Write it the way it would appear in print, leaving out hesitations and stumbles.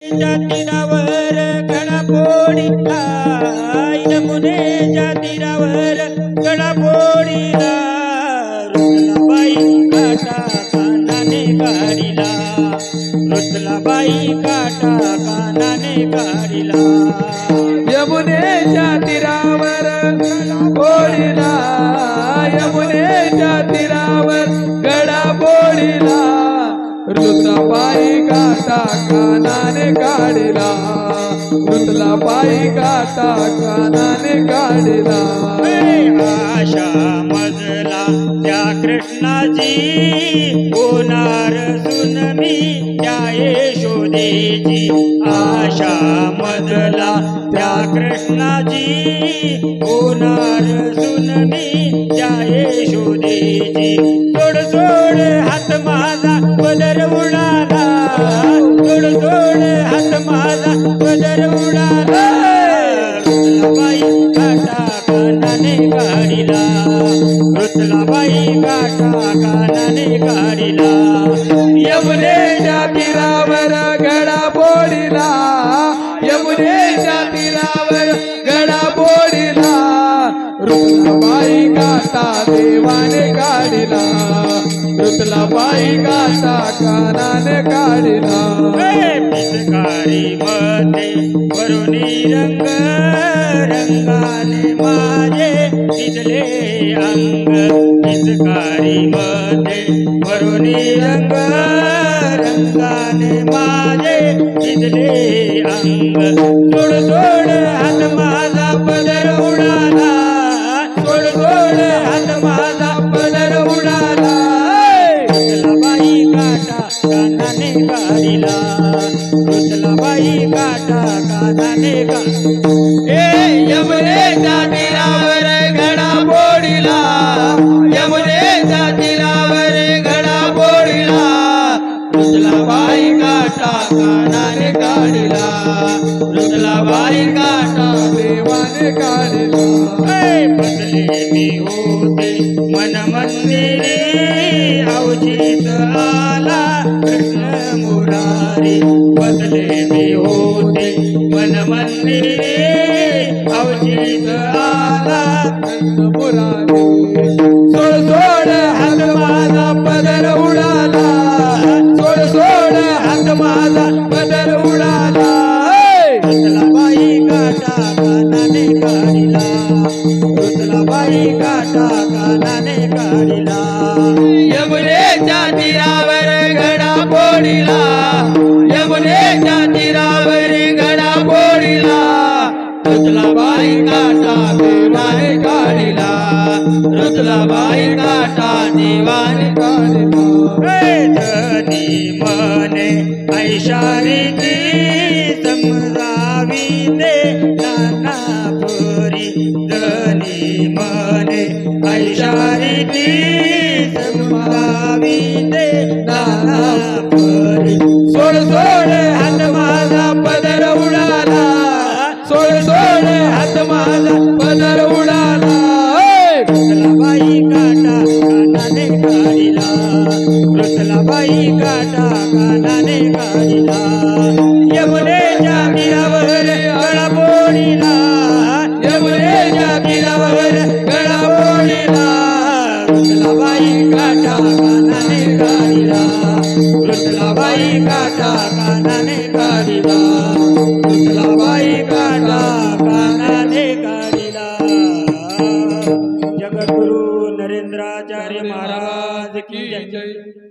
तीरावर गळा पोळीला यमुनेच्या तीरावर गळा पोळीला रुतला बाई काटा कानाने काढिला रुतला बाई काटा कानाने काढिला यमुनेच्या तीरावर गळा पोळीला यमुनेच्या तीरावर गळा पोळीला रुतला बाई काटा कानाने काढिला रुतला बाई काटा कानाने काढिला आशा मजला त्या कृष्णाची होणार सुनमी त्या यशोदेची आशा मजला त्या कृष्णाची होणार सुनमी त्या यशोदेची सोड सोड हात माझा पदर उडाला सोड सोड हात माझा पदर उडाला रुतला बाई काटा कानाने काढिला रुतला बाई काटा कानाने काढिला यमुनेच्या तीरावर गळा पोळीला यमुनेच्या तीरावर गळा पोळीला रुतला बाई काटा देवाने काढिला रुतला बाई काटा कानाने काढिला पिचकारी मध्ये वरुणी रंग रंगाने माझे भिजले अंग पिचकारी मध्ये वरुणी रंग रंगाने माझे भिजले अंग सोड सोड हात माझा पदर उडाला सोड सोड हात माझा पदर उडाला रुतला बाई काटा कानाने काढिला रुतला बाई काटा कानाने यमुनेच्या तीरावर गळा पोळीला यमुनेच्या तीरावर गळा पोळीला रुतला बाई काटा कानाने काढिला रुतला बाई काटा देवाने काढिला बसले मी होते मन मंदिरे अवचित आला कृष्ण मुरारी बसले मी होते मन मंदिरे अवचित आला कृष्ण मुरारी सोड सोड हात माझा पदर उडाला सोड सोड हात माझा पदर उडाला रुतला बाई काटा कानाने काढिला रुतला बाई काटा कानाने काढिला यमुनेच्या तीरावर गळा पोळीला यमुनेच्या तीरावर गळा पोळीला रुतला बाई काटा देवाने काढिला रुतला बाई काटा देवाने काढिला धनी मने ऐशारीची समजावी दे नाना पुरी धनी मने ऐशारीची समजावी दे नाना पुरी सोड सोड हात माझा पदर उडाला सोड सोड हात माझा पदर उडाला रुतला बाई काटा कानाने काढिला रुतला बाई काटा कानाने काढिला यमुनेच्या तीरावर गळा पोळीला यमुनेच्या तीरावर गळा पोळीला रुतला बाई काटा कानाने काढिला रुतला बाई काटा कानाने काढिला रुतला बाई काटा कानाने काढिला जगद्गुरु नरेंद्राचार्य महाराज की जय.